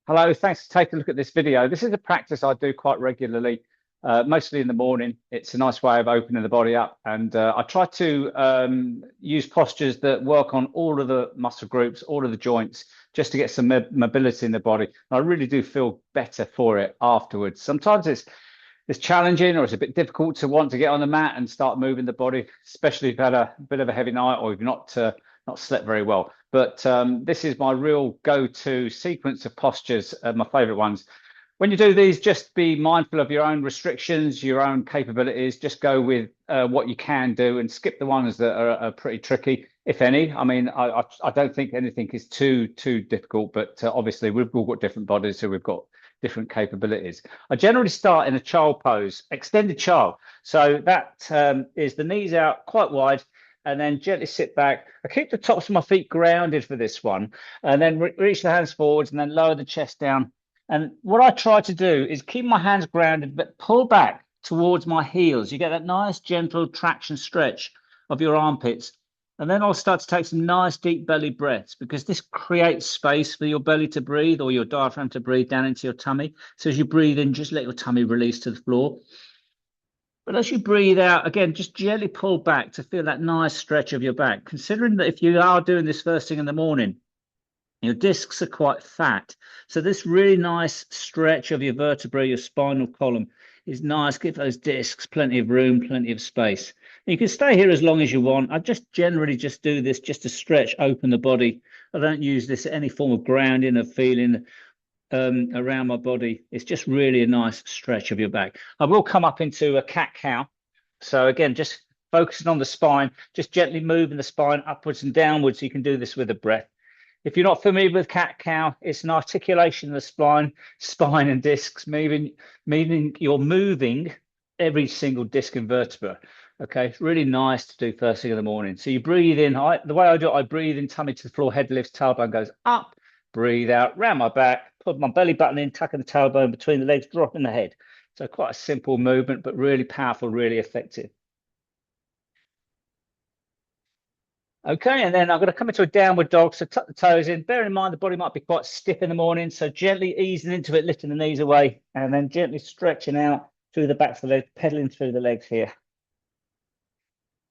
Hello, thanks for taking a look at this video. This is a practice I do quite regularly, mostly in the morning. It's a nice way of opening the body up, and I try to use postures that work on all of the muscle groups, all of the joints, just to get some mobility in the body. And I really do feel better for it afterwards. Sometimes it's challenging or it's a bit difficult to want to get on the mat and start moving the body, especially if you've had a bit of a heavy night or you've not slept very well. But this is my real go-to sequence of postures, my favorite ones. When you do these, just be mindful of your own restrictions, your own capabilities. Just go with what you can do and skip the ones that are pretty tricky, if any. I mean, I don't think anything is too difficult, but obviously we've all got different bodies, so we've got different capabilities. I generally start in a child pose, extended child. So that is the knees out quite wide, and then gently sit back. I keep the tops of my feet grounded for this one, and then reach the hands forwards and then lower the chest down. And what I try to do is keep my hands grounded, but pull back towards my heels. You get that nice, gentle traction stretch of your armpits. And then I'll start to take some nice, deep belly breaths, because this creates space for your belly to breathe, or your diaphragm to breathe down into your tummy. So as you breathe in, just let your tummy release to the floor. But as you breathe out, again, just gently pull back to feel that nice stretch of your back. Considering that if you are doing this first thing in the morning, your discs are quite fat. So this really nice stretch of your vertebrae, your spinal column, is nice. Give those discs plenty of room, plenty of space. And you can stay here as long as you want. I just generally just do this just to stretch, open the body. I don't use this as any form of grounding or feeling around my body. It's just really a nice stretch of your back. I will come up into a cat-cow. So again, just focusing on the spine, just gently moving the spine upwards and downwards. So you can do this with a breath. If you're not familiar with cat-cow, it's an articulation of the spine and discs, meaning you're moving every single disc and vertebra. Okay, it's really nice to do first thing in the morning. So you breathe in. The way I do it, I breathe in, tummy to the floor, head lifts, tailbone goes up. Breathe out, round my back, put my belly button in, tucking the tailbone between the legs, dropping the head. So quite a simple movement, but really powerful, really effective. Okay, and then I'm going to come into a downward dog. So tuck the toes in. Bear in mind the body might be quite stiff in the morning, so gently easing into it, lifting the knees away, and then gently stretching out through the back of the leg, pedaling through the legs here.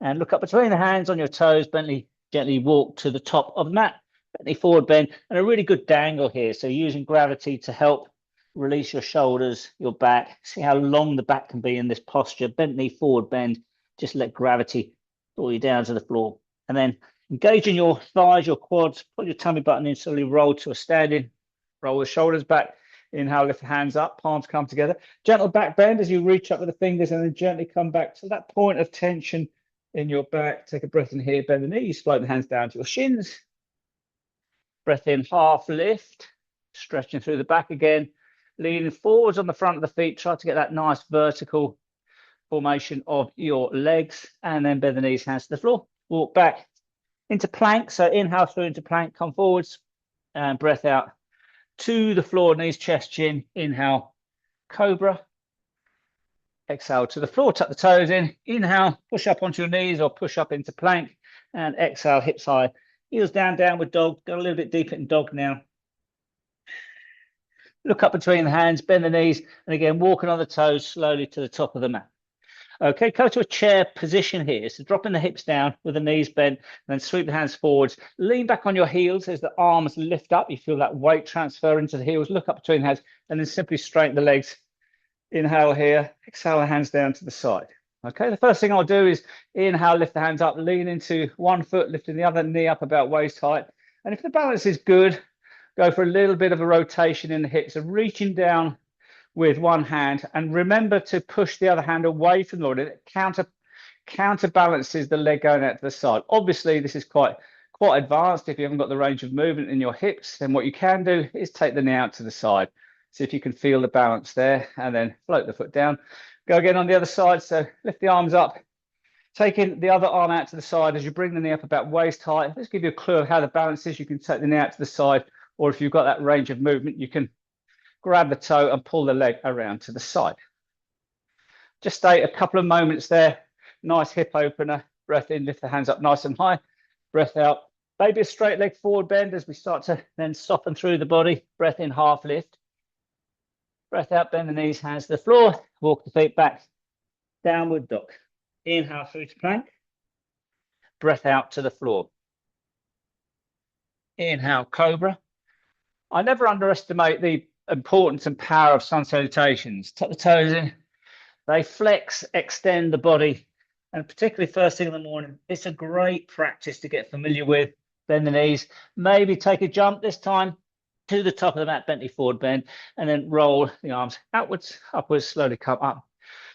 And look up between the hands on your toes, gently walk to the top of the mat. Bentley forward bend, and a really good dangle here. So using gravity to help release your shoulders, your back. See how long the back can be in this posture. Bentley forward bend. Just let gravity pull you down to the floor. And then engaging your thighs, your quads, put your tummy button in, slowly roll to a standing. Roll the shoulders back. Inhale, lift the hands up, palms come together. Gentle back bend as you reach up with the fingers, and then gently come back to that point of tension in your back. Take a breath in here, bend the knees, float the hands down to your shins. Breath in, half lift, stretching through the back again, leaning forwards on the front of the feet. Try to get that nice vertical formation of your legs, and then bend the knees, hands to the floor. Walk back into plank. So inhale through into plank, come forwards, and breath out to the floor, knees, chest, chin. Inhale, cobra. Exhale to the floor, tuck the toes in. Inhale, push up onto your knees or push up into plank, and exhale, hips high. Heels down, downward dog. Go a little bit deeper in dog now. Look up between the hands, bend the knees, and again, walking on the toes slowly to the top of the mat. Okay, go to a chair position here. So dropping the hips down with the knees bent, and then sweep the hands forwards. Lean back on your heels as the arms lift up. You feel that weight transfer into the heels. Look up between the hands, and then simply straighten the legs. Inhale here, exhale the hands down to the side. Okay, the first thing I'll do is inhale, lift the hands up, lean into one foot, lifting the other knee up about waist height. And if the balance is good, go for a little bit of a rotation in the hips. So reaching down with one hand, and remember to push the other hand away from the body. It counterbalances the leg going out to the side. Obviously, this is quite advanced. If you haven't got the range of movement in your hips, then what you can do is take the knee out to the side. See if you can feel the balance there, and then float the foot down. Go again on the other side. So lift the arms up, taking the other arm out to the side as you bring the knee up about waist height. Let's give you a clue of how the balance is. You can take the knee out to the side, or if you've got that range of movement, you can grab the toe and pull the leg around to the side. Just stay a couple of moments there. Nice hip opener. Breath in, lift the hands up nice and high. Breath out, Maybe a straight leg forward bend as we start to then soften through the body. Breath in, half lift. Breath out, bend the knees, hands to the floor. Walk the feet back. Downward dog. Inhale through to plank. Breath out to the floor. Inhale, cobra. I never underestimate the importance and power of sun salutations. Tuck the toes in. They flex, extend the body, and particularly first thing in the morning, it's a great practice to get familiar with. Bend the knees, maybe take a jump this time to the top of the mat, Bentley forward bend, and then roll the arms outwards, upwards, slowly come up.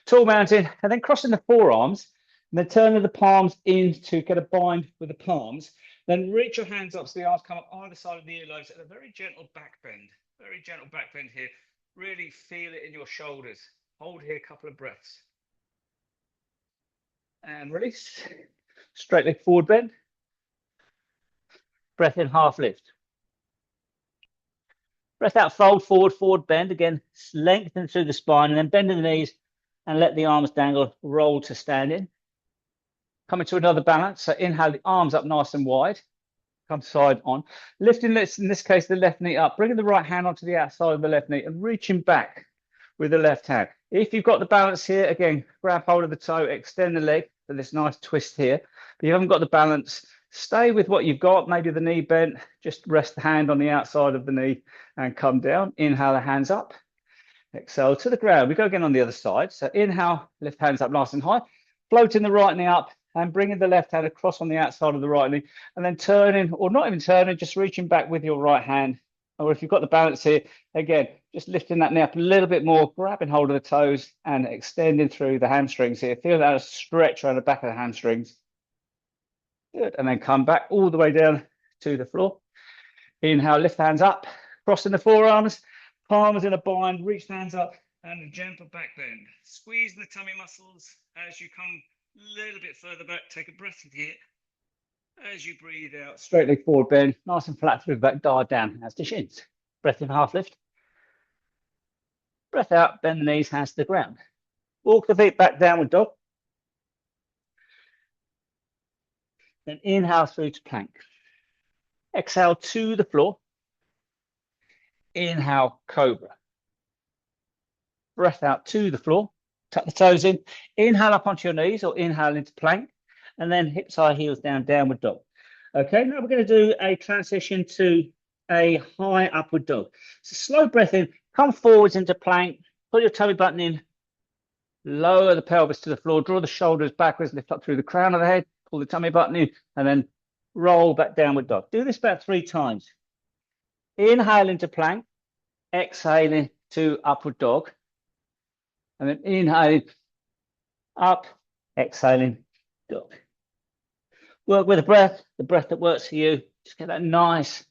Tall mountain, and then crossing the forearms, and then turning the palms in to get a bind with the palms. Then reach your hands up so the arms come up either side of the earlobes at a very gentle back bend. Very gentle back bend here. Really feel it in your shoulders. Hold here a couple of breaths. And release. Straight leg forward bend. Breath in, half lift. Breath out, fold forward, forward bend. Again, lengthen through the spine and then bend the knees and let the arms dangle, roll to standing. Coming to another balance. So inhale, the arms up nice and wide. Come side on. Lifting, in this case, the left knee up. Bringing the right hand onto the outside of the left knee and reaching back with the left hand. If you've got the balance here, again, grab hold of the toe, extend the leg for this nice twist here. But you haven't got the balance, stay with what you've got. Maybe the knee bent. Just rest the hand on the outside of the knee and come down. Inhale, the hands up. Exhale to the ground. We go again on the other side. So inhale, lift hands up nice and high. Floating the right knee up and bringing the left hand across on the outside of the right knee. And then turning, or not even turning, just reaching back with your right hand. Or if you've got the balance here, again, just lifting that knee up a little bit more, grabbing hold of the toes and extending through the hamstrings here. Feel that stretch around the back of the hamstrings. Good. And then come back all the way down to the floor. Inhale, lift hands up, crossing the forearms. Palms in a bind, reach the hands up and a gentle back bend. Squeeze the tummy muscles as you come a little bit further back. Take a breath in here. As you breathe out, straight leg forward bend, nice and flat through the back, dive down, hands to shins. Breath in, half lift. Breath out, bend the knees, hands to the ground. Walk the feet back, downward dog. Then inhale through to plank. Exhale to the floor. Inhale, cobra. Breath out to the floor. Tuck the toes in. Inhale up onto your knees or inhale into plank. And then hips high, heels down, downward dog. Okay, now we're going to do a transition to a high upward dog. So slow breath in. Come forwards into plank. Put your tummy button in. Lower the pelvis to the floor. Draw the shoulders backwards. Lift up through the crown of the head. Pull the tummy button in. And then roll back, downward dog. Do this about 3 times. Inhale into plank, exhaling to upward dog, and then inhaling up, exhaling dog. Work with the breath that works for you. Just get that nice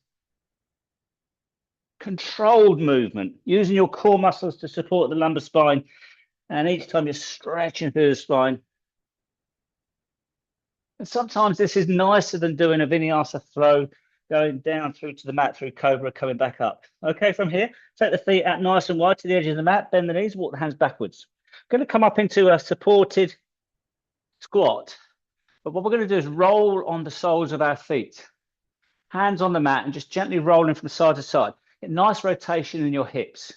controlled movement, using your core muscles to support the lumbar spine, and each time you're stretching through the spine. And sometimes this is nicer than doing a vinyasa throw, going down through to the mat, through cobra, coming back up. Okay, from here, take the feet out nice and wide to the edge of the mat, bend the knees, walk the hands backwards. I'm going to come up into a supported squat. But what we're going to do is roll on the soles of our feet. Hands on the mat and just gently rolling from side to side. Get nice rotation in your hips.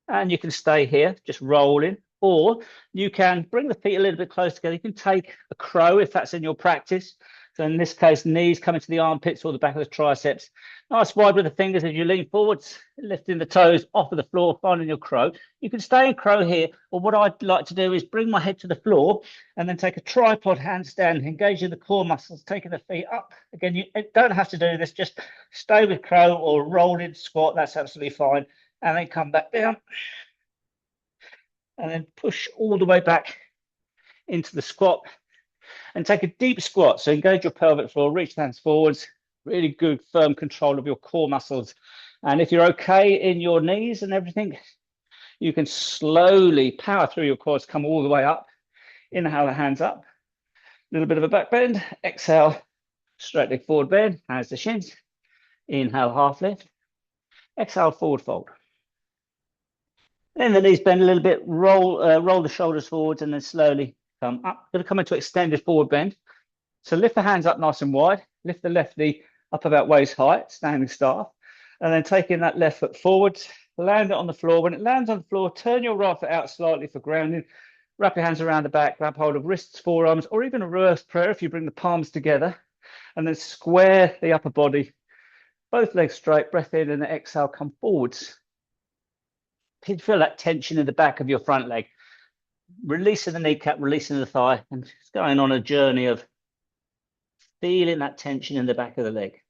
And you can stay here, just rolling. Or you can bring the feet a little bit close together. You can take a crow if that's in your practice. So in this case, knees coming to the armpits or the back of the triceps. Nice wide with the fingers as you lean forwards, lifting the toes off of the floor, finding your crow. You can stay in crow here, or what I'd like to do is bring my head to the floor and then take a tripod handstand, engaging the core muscles, taking the feet up. Again, you don't have to do this, just stay with crow or rolling squat, that's absolutely fine. And then come back down. And then push all the way back into the squat and take a deep squat. So engage your pelvic floor, reach the hands forwards, really good firm control of your core muscles. And if you're okay in your knees and everything, you can slowly power through your quads, come all the way up. Inhale the hands up, a little bit of a back bend. Exhale, straight leg forward bend, hands to shins. Inhale, half lift. Exhale, forward fold. Then the knees bend a little bit, roll the shoulders forwards and then slowly come up. Going to come into extended forward bend. So lift the hands up nice and wide. Lift the left knee up about waist height, standing staff. And then taking that left foot forwards, land it on the floor. When it lands on the floor, turn your right foot out slightly for grounding. Wrap your hands around the back, grab hold of wrists, forearms, or even a reverse prayer if you bring the palms together. And then square the upper body. Both legs straight, breath in, and exhale, come forwards. Feel that tension in the back of your front leg. Releasing the kneecap, releasing the thigh, and just going on a journey of feeling that tension in the back of the leg.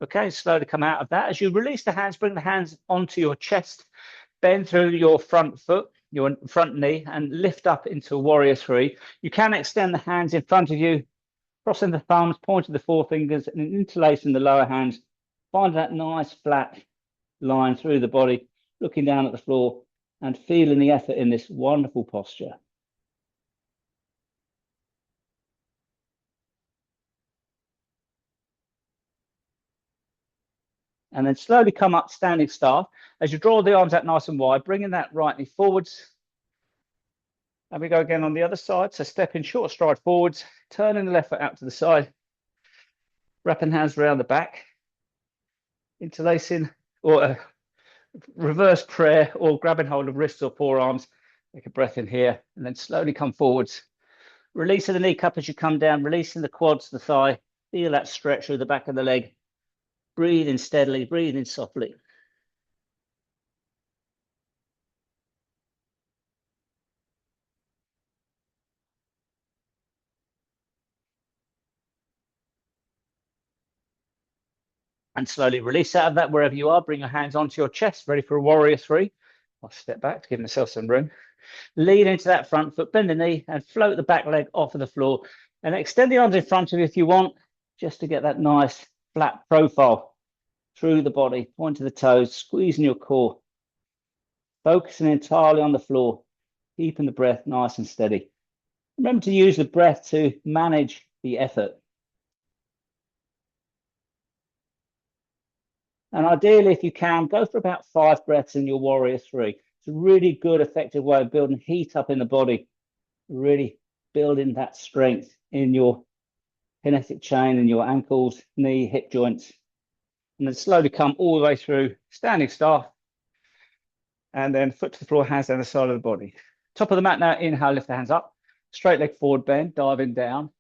Okay, slowly come out of that. As you release the hands, bring the hands onto your chest, bend through your front foot, your front knee, and lift up into a warrior three. You can extend the hands in front of you, crossing the thumbs, pointing the forefingers, and interlacing the lower hands. Find that nice flat line through the body, looking down at the floor and feeling the effort in this wonderful posture. And then slowly come up standing staff. As you draw the arms out nice and wide, bringing that right knee forwards. And we go again on the other side. So step in short stride forwards, turning the left foot out to the side, wrapping hands around the back, interlacing or a reverse prayer or grabbing hold of wrists or forearms. Take a breath in here and then slowly come forwards. Releasing the kneecap as you come down, releasing the quads, the thigh. Feel that stretch through the back of the leg. Breathing steadily, breathing softly. And slowly release out of that wherever you are. Bring your hands onto your chest, ready for a warrior three. I'll step back to give myself some room. Lean into that front foot, bend the knee and float the back leg off of the floor. And extend the arms in front of you if you want, just to get that nice flat profile through the body. Point to the toes, squeezing your core. Focusing entirely on the floor, keeping the breath nice and steady. Remember to use the breath to manage the effort. And ideally, if you can, go for about 5 breaths in your warrior three. It's a really good, effective way of building heat up in the body, really building that strength in your kinetic chain in your ankles, knee, hip joints. And then slowly come all the way through standing staff. And then foot to the floor, hands down the side of the body. Top of the mat now, inhale, lift the hands up. Straight leg forward bend, diving down.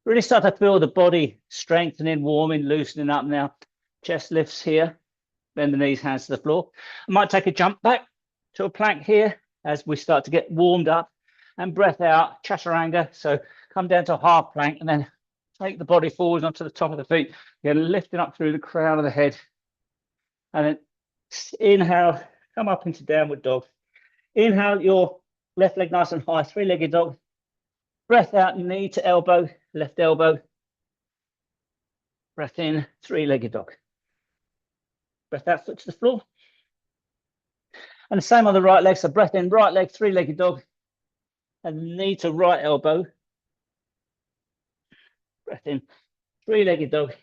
Really start to feel the body strengthening, warming, loosening up now. Chest lifts here. Bend the knees, hands to the floor. I might take a jump back to a plank here as we start to get warmed up. And breath out, chaturanga. So come down to a half plank and then take the body forwards onto the top of the feet. Again, lifting up through the crown of the head. And then inhale, come up into downward dog. Inhale, your left leg nice and high, three-legged dog. Breath out, knee to elbow, left elbow. Breath in, three-legged dog. Breath out, foot to the floor. And the same on the right leg. So breath in, right leg, three-legged dog. And knee to right elbow. Breath in, three-legged dog.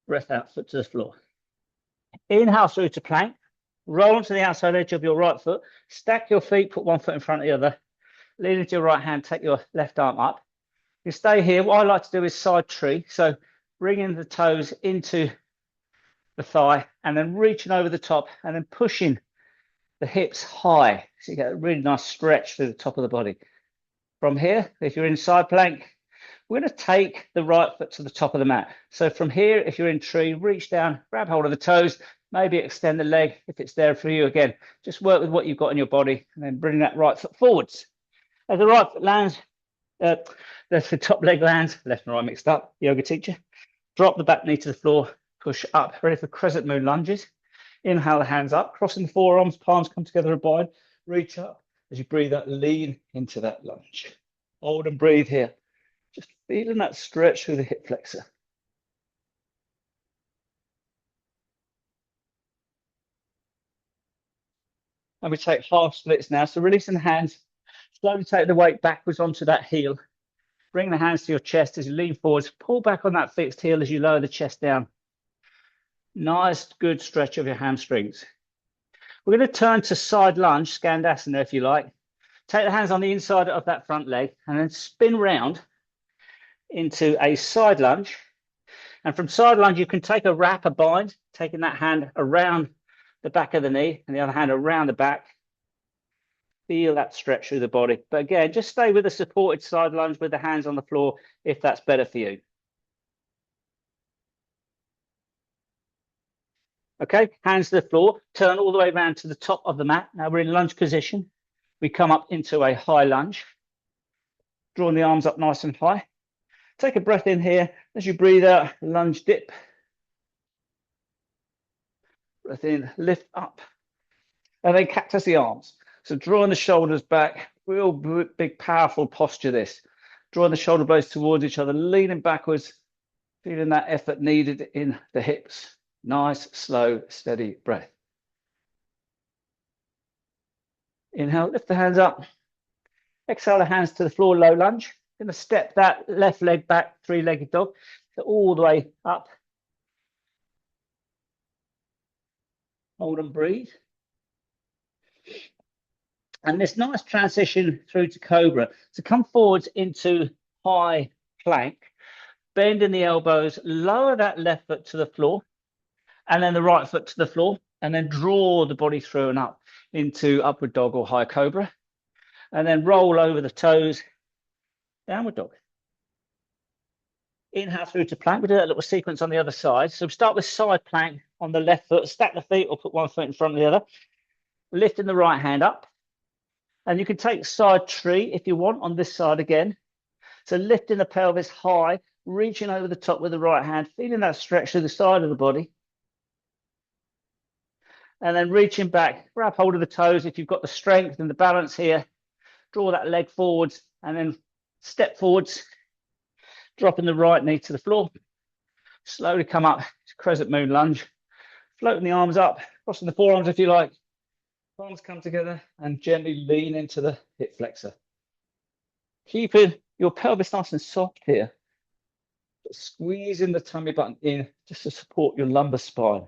Breath out, foot to the floor. Inhale through to plank. Roll onto the outside edge of your right foot. Stack your feet, put one foot in front of the other. Lean into your right hand, take your left arm up. You stay here. What I like to do is side tree. So bringing the toes into the thigh and then reaching over the top and then pushing the hips high. So you get a really nice stretch through the top of the body. From here, if you're in side plank, we're going to take the right foot to the top of the mat. So from here, if you're in tree, reach down, grab hold of the toes, maybe extend the leg if it's there for you. Again, just work with what you've got in your body and then bring that right foot forwards. As the right foot lands, the top leg lands, left and right mixed up, yoga teacher. Drop the back knee to the floor, push up, ready for crescent moon lunges. Inhale the hands up, crossing the forearms, palms come together, abide, reach up. As you breathe out, lean into that lunge. Hold and breathe here. Just feeling that stretch through the hip flexor. And we take half splits now. So releasing the hands, slowly take the weight backwards onto that heel. Bring the hands to your chest as you lean forwards. Pull back on that fixed heel as you lower the chest down. Nice, good stretch of your hamstrings. We're going to turn to side lunge, Skandasana if you like. Take the hands on the inside of that front leg and then spin round into a side lunge. And from side lunge, you can take a wrap, a bind, taking that hand around the back of the knee and the other hand around the back. Feel that stretch through the body. But again, just stay with a supported side lunge with the hands on the floor if that's better for you. Okay, hands to the floor, turn all the way around to the top of the mat. Now we're in lunge position. We come up into a high lunge, drawing the arms up nice and high. Take a breath in here. As you breathe out, lunge dip. Breath in, lift up. And then cactus the arms. So drawing the shoulders back, real big, powerful posture this. Drawing the shoulder blades towards each other, leaning backwards, feeling that effort needed in the hips. Nice, slow, steady breath. Inhale, lift the hands up. Exhale the hands to the floor, low lunge. Going to step that left leg back, three-legged dog, so all the way up. Hold and breathe. And this nice transition through to cobra. So come forwards into high plank, bend in the elbows, lower that left foot to the floor, and then the right foot to the floor, and then draw the body through and up into upward dog or high cobra, and then roll over the toes, downward dog. Inhale through to plank. We do that little sequence on the other side. So we start with side plank on the left foot, stack the feet or put one foot in front of the other, lifting the right hand up. And you can take side tree if you want on this side again. So lifting the pelvis high, reaching over the top with the right hand, feeling that stretch through the side of the body. And then reaching back, grab hold of the toes if you've got the strength and the balance here. Draw that leg forwards and then step forwards, dropping the right knee to the floor. Slowly come up to crescent moon lunge, floating the arms up, crossing the forearms if you like. Palms come together and gently lean into the hip flexor. Keeping your pelvis nice and soft here. Squeezing the tummy button in just to support your lumbar spine.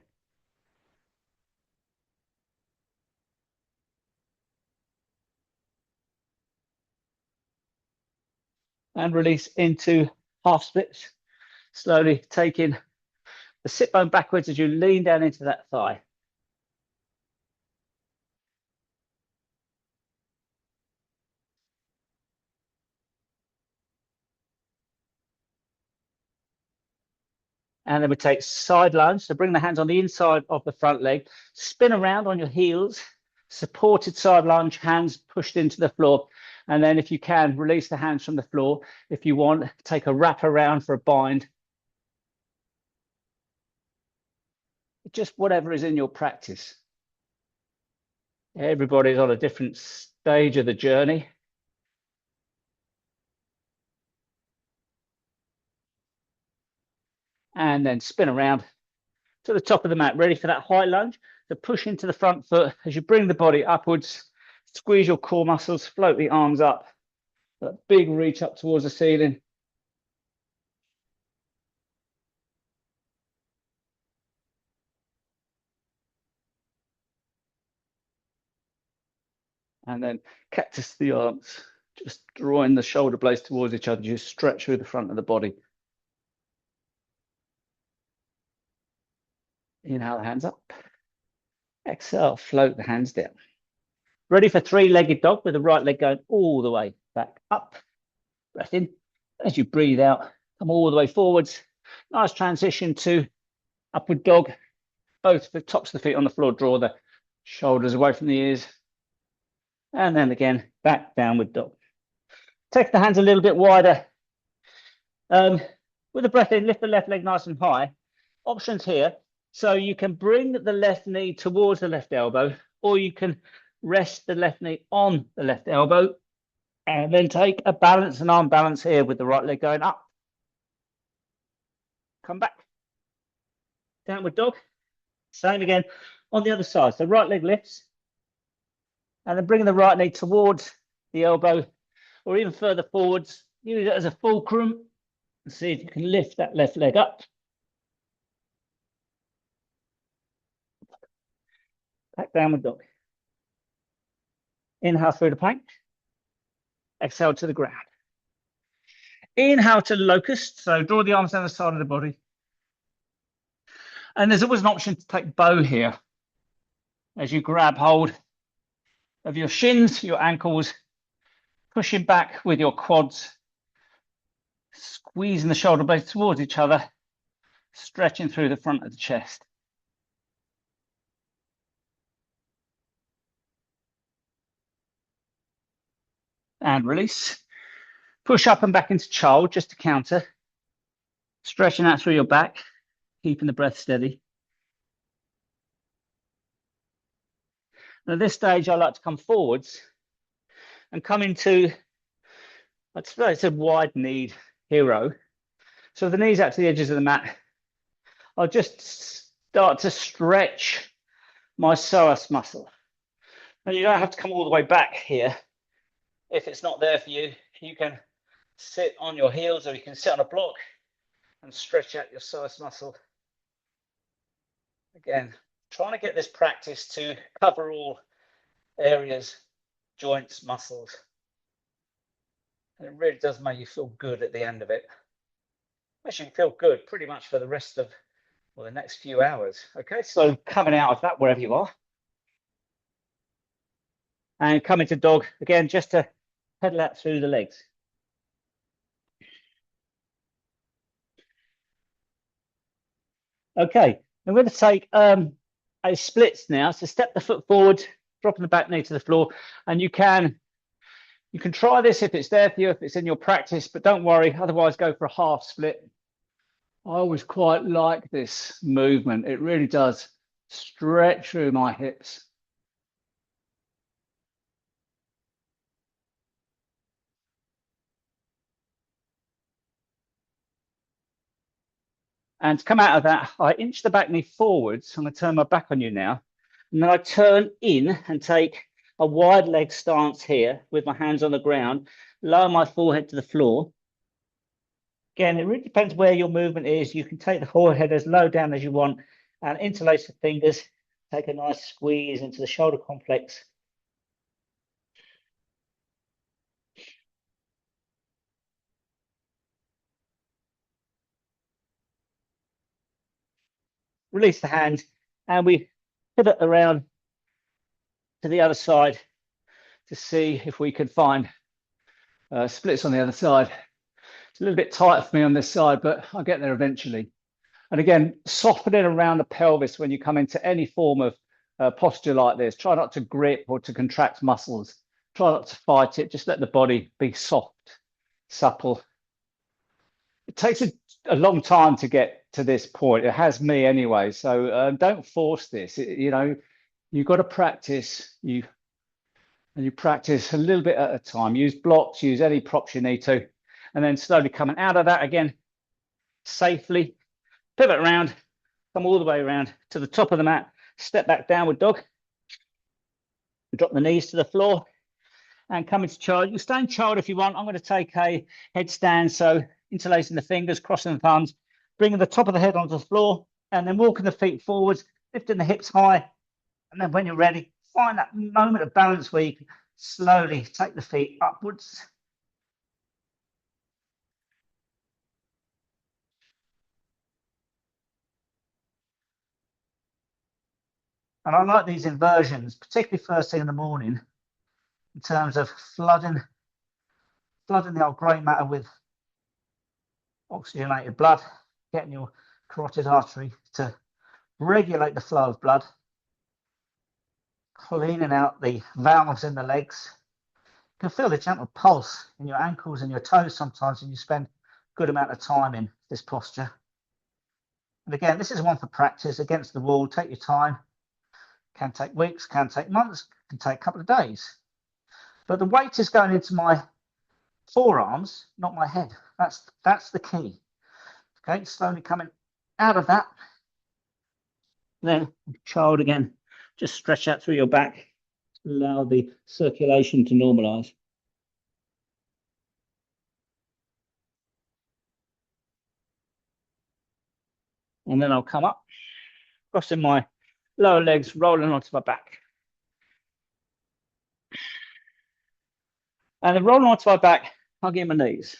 And release into half splits. Slowly taking the sit bone backwards as you lean down into that thigh. And then we take side lunge. So bring the hands on the inside of the front leg, spin around on your heels, supported side lunge, hands pushed into the floor. And then if you can, release the hands from the floor. If you want, take a wrap around for a bind. Just whatever is in your practice. Everybody's on a different stage of the journey. And then spin around to the top of the mat, ready for that high lunge. So push into the front foot as you bring the body upwards, squeeze your core muscles, float the arms up. That big reach up towards the ceiling. And then cactus the arms, just drawing the shoulder blades towards each other. You stretch through the front of the body. Inhale, the hands up. Exhale, float the hands down. Ready for three-legged dog with the right leg going all the way back up. Breath in. As you breathe out, come all the way forwards. Nice transition to upward dog. Both the tops of the feet on the floor. Draw the shoulders away from the ears. And then again, back downward dog. Take the hands a little bit wider. With the breath in, lift the left leg nice and high. Options here. So you can bring the left knee towards the left elbow, or you can rest the left knee on the left elbow, and then take a balance and arm balance here with the right leg going up. Come back. Downward dog. Same again on the other side. So right leg lifts, and then bringing the right knee towards the elbow, or even further forwards use it as a fulcrum and see if you can lift that left leg up. Back downward dog. Inhale through the plank. Exhale to the ground. Inhale to locust. So draw the arms down the side of the body. And there's always an option to take bow here as you grab hold of your shins, your ankles, pushing back with your quads, squeezing the shoulder blades towards each other, stretching through the front of the chest. And release. Push up and back into child just to counter. Stretching out through your back, keeping the breath steady. And at this stage, I like to come forwards and come into, it's a wide-kneed hero. So the knees out to the edges of the mat. I'll just start to stretch my psoas muscle. And you don't have to come all the way back here. If it's not there for you, you can sit on your heels or you can sit on a block and stretch out your psoas muscle. Again, trying to get this practice to cover all areas, joints, muscles. And it really does make you feel good at the end of it. Makes you feel good pretty much for the rest of, well, the next few hours. Okay, so coming out of that wherever you are. And come into dog, again, just to pedal out through the legs. Okay, I'm going to take a splits now. So step the foot forward, dropping the back knee to the floor. And you can try this if it's there for you, if it's in your practice, but don't worry, otherwise go for a half split. I always quite like this movement. It really does stretch through my hips. And to come out of that, I inch the back knee forwards. I'm going to turn my back on you now. And then I turn in and take a wide leg stance here with my hands on the ground, lower my forehead to the floor. Again, it really depends where your movement is. You can take the forehead as low down as you want and interlace the fingers. Take a nice squeeze into the shoulder complex. Release the hand and we pivot around to the other side to see if we can find splits on the other side. It's a little bit tight for me on this side, but I'll get there eventually. And again, softening around the pelvis when you come into any form of posture like this. Try not to grip or to contract muscles. Try not to fight it. Just let the body be soft, supple. It takes a long time to get to this point. It has me anyway. So don't force this. You've got to practice. You practice a little bit at a time. Use blocks, use any props you need to. And then slowly coming out of that again, safely. Pivot around, come all the way around to the top of the mat, step back downward dog, drop the knees to the floor and come into child. You stay in child if you want. I'm going to take a headstand, so interlacing the fingers, crossing the thumbs, bringing the top of the head onto the floor and then walking the feet forwards, lifting the hips high. And then when you're ready, find that moment of balance where you can slowly take the feet upwards. And I like these inversions, particularly first thing in the morning, in terms of flooding the old grey matter with oxygenated blood, getting your carotid artery to regulate the flow of blood, cleaning out the valves in the legs. You can feel the gentle pulse in your ankles and your toes sometimes, and you spend a good amount of time in this posture. And again, this is one for practice against the wall. Take your time. Can take weeks, can take months, can take a couple of days. But the weight is going into my forearms, not my head. That's the key. Okay, slowly coming out of that. Then child again, just stretch out through your back. Allow the circulation to normalize. And then I'll come up, crossing my lower legs, rolling onto my back. And then rolling onto my back, hugging my knees.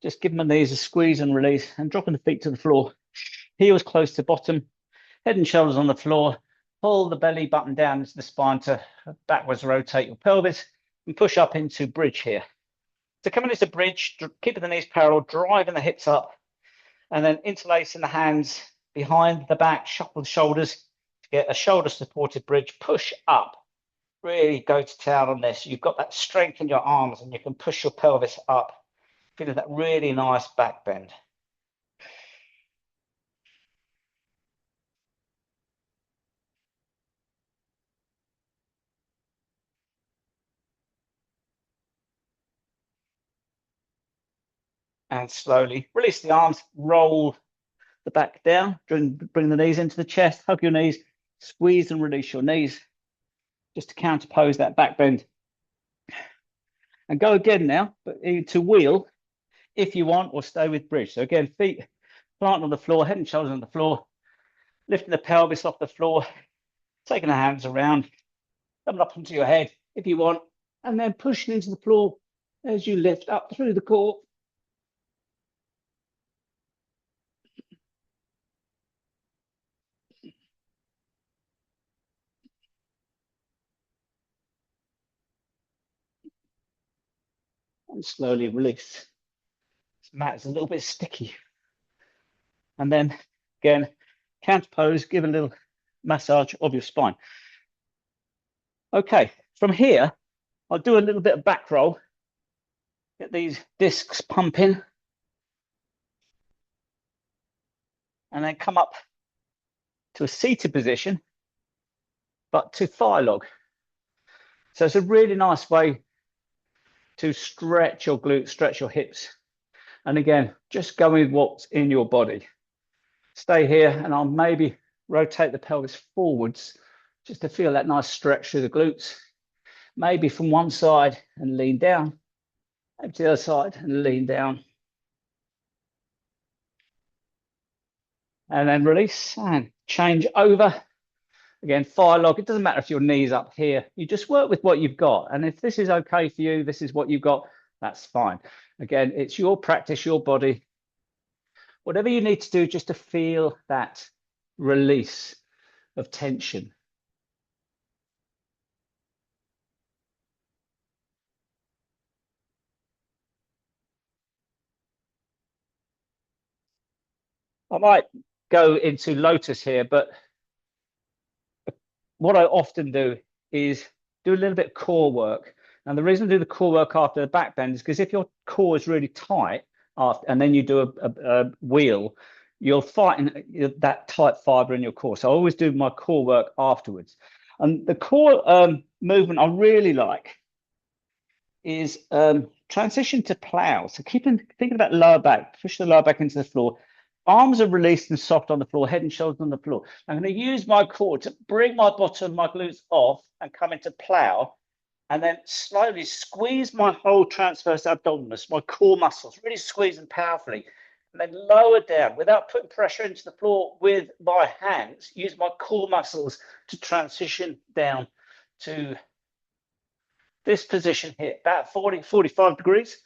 Just give my knees a squeeze and release, and dropping the feet to the floor. Heels close to bottom, head and shoulders on the floor. Pull the belly button down into the spine to backwards rotate your pelvis and push up into bridge here. So coming into bridge, keeping the knees parallel, driving the hips up, and then interlacing the hands behind the back, shuffle the shoulders to get a shoulder supported bridge. Push up. Really go to town on this. You've got that strength in your arms and you can push your pelvis up. Feeling that really nice back bend. And slowly release the arms, roll the back down, bring the knees into the chest, hug your knees, squeeze and release your knees, just to counterpose that back bend. And go again now, but to wheel if you want, or stay with bridge. So again, feet plant on the floor, head and shoulders on the floor, lifting the pelvis off the floor, taking the hands around, coming up onto your head if you want, and then pushing into the floor as you lift up through the core. And slowly release. This mat is a little bit sticky. And then again, counterpose, give a little massage of your spine. Okay, from here, I'll do a little bit of back roll. Get these discs pumping. And then come up to a seated position, but to thigh log. So it's a really nice way to stretch your glutes, stretch your hips. And again, just go with what's in your body. Stay here and I'll maybe rotate the pelvis forwards just to feel that nice stretch through the glutes. Maybe from one side and lean down, maybe to the other side and lean down. And then release and change over. Again, thigh log. It doesn't matter if your knee's up here. You just work with what you've got. And if this is okay for you, this is what you've got, that's fine. Again, it's your practice, your body. Whatever you need to do just to feel that release of tension. I might go into lotus here, but what I often do is do a little bit of core work. And the reason I do the core work after the back bend is because if your core is really tight after, and then you do a wheel, you'll fight that tight fiber in your core. So I always do my core work afterwards. And the core movement I really like is transition to plow. So thinking about lower back, push the lower back into the floor. Arms are released and soft on the floor, head and shoulders on the floor. I'm going to use my core to bring my bottom, my glutes off and come into plow, and then slowly squeeze my whole transverse abdominis, my core muscles, really squeeze them powerfully, and then lower down without putting pressure into the floor with my hands. Use my core muscles to transition down to this position here, about 40, 45 degrees.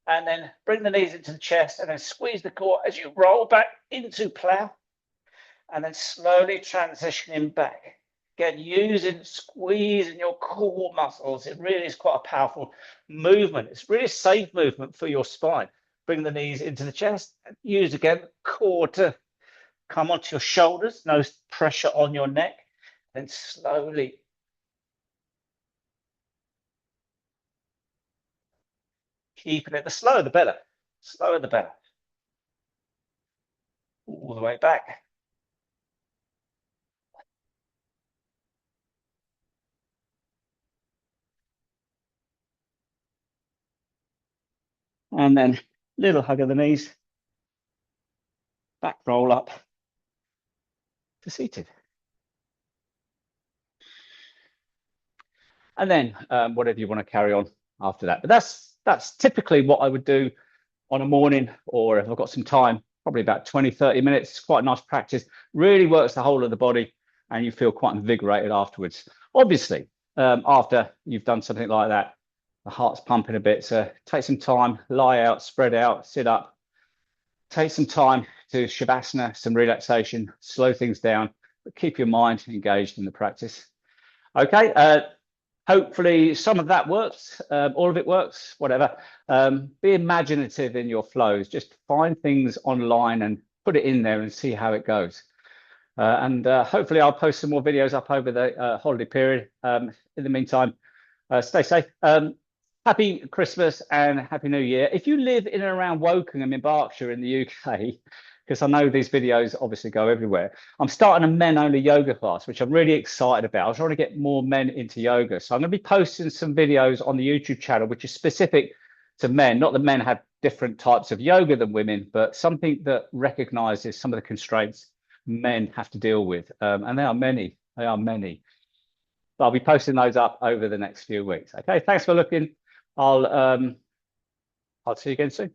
And then bring the knees into the chest and then squeeze the core as you roll back into plow. And then slowly transitioning back. Again, squeezing your core muscles. It really is quite a powerful movement. It's really a safe movement for your spine. Bring the knees into the chest. And use again core to come onto your shoulders. No pressure on your neck. Then slowly keeping it, the slower the better. Slower the better. All the way back. And then little hug of the knees. Back roll up to seated. And then whatever you want to carry on after that. But that's typically what I would do on a morning, or if I've got some time probably about 20, 30 minutes. It's quite a nice practice. Really works the whole of the body, and you feel quite invigorated afterwards. Obviously, after you've done something like that, the heart's pumping a bit. So take some time, lie out, spread out, sit up. Take some time to Shavasana, some relaxation, slow things down, but keep your mind engaged in the practice. Okay, hopefully some of that works, all of it works, whatever. Be imaginative in your flows. Just find things online and put it in there and see how it goes. And hopefully I'll post some more videos up over the holiday period. In the meantime, stay safe. Happy Christmas and Happy New Year. If you live in and around Wokingham in Berkshire in the UK, because I know these videos obviously go everywhere, I'm starting a men-only yoga class, which I'm really excited about. I was trying to get more men into yoga. So I'm going to be posting some videos on the YouTube channel, which is specific to men. Not that men have different types of yoga than women, but something that recognizes some of the constraints men have to deal with. And there are many. There are many. But I'll be posting those up over the next few weeks. Okay, thanks for looking. I'll see you again soon.